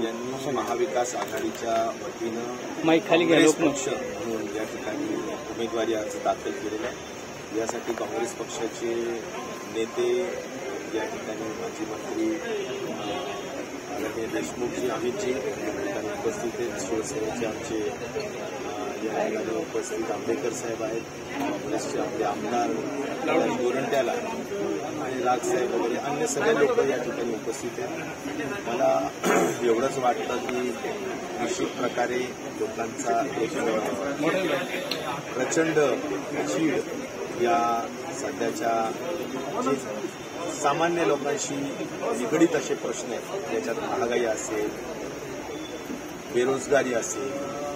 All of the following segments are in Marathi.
यांनी महाविकास आघाडीच्या वतीनं काँग्रेस पक्ष म्हणून या ठिकाणी उमेदवारी अर्ज दाखल केलेला आहे। यासाठी काँग्रेस पक्षाचे नेते या ठिकाणी माजी मंत्री आदरणीय देशमुखजी, अमितजी ठिकाणी उपस्थित आहेत। शिवसेनेचे आमचे या ठिकाणी उपस्थित आंबेडकर साहेब आहेत, काँग्रेसचे आपले आमदार गोरंट्याला आणि राजसाहेब वगैरे अन्य सगळे लोक या ठिकाणी उपस्थित आहेत। मला एवढंच वाटतं की निश्चित प्रकारे लोकांचा एक प्रचंड चीड या सध्याच्या जे सामान्य लोकांशी निगडीत असे प्रश्न आहेत, ज्याच्यात महागाई असेल, बेरोजगारी असेल,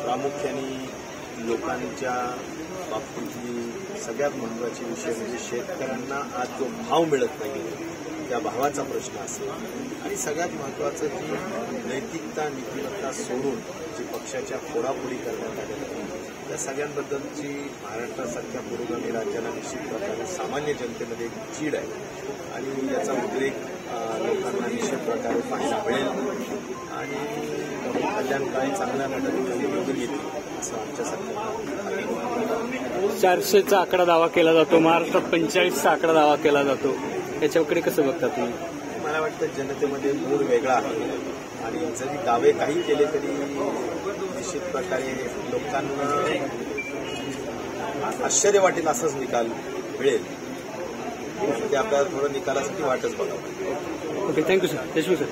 प्रामुख्याने लोकांच्या बाबतीतली सगळ्यात महत्त्वाची विषय म्हणजे शेतकऱ्यांना आज जो भाव मिळत नाही त्या भावाचा प्रश्न असेल, आणि सगळ्यात महत्त्वाचं की नैतिकता नीतिमत्ता सोडून जी पक्षाच्या फोडाफोडी करण्यात आलेल्या त्या सगळ्यांबद्दलची महाराष्ट्रासारख्या पुरोगामी राज्याला निश्चित प्रकारे सामान्य जनतेमध्ये एक चीड आहे आणि याचा उद्रेक लोकांना निश्चित प्रकारे पाहायला मिळेल आणि कल्याणकारी चांगल्या पद्धतीने निवडून येतील असं आमच्यासाठी 400चा आकडा दावा केला जातो, महाराष्ट्रात 45चा आकडा दावा केला जातो, याच्याकडे कसं बघता तुम्ही? मला वाटतं जनतेमध्ये मूड वेगळा आहे आणि जरी दावे काही केले तरी निश्चित प्रकारे लोकांना आश्चर्य वाटेल असंच निकाल मिळेल। ते आपल्याला थोडं निकालासाठी वाटच बघावं। Okay, thank you sir. Deshmukh sir.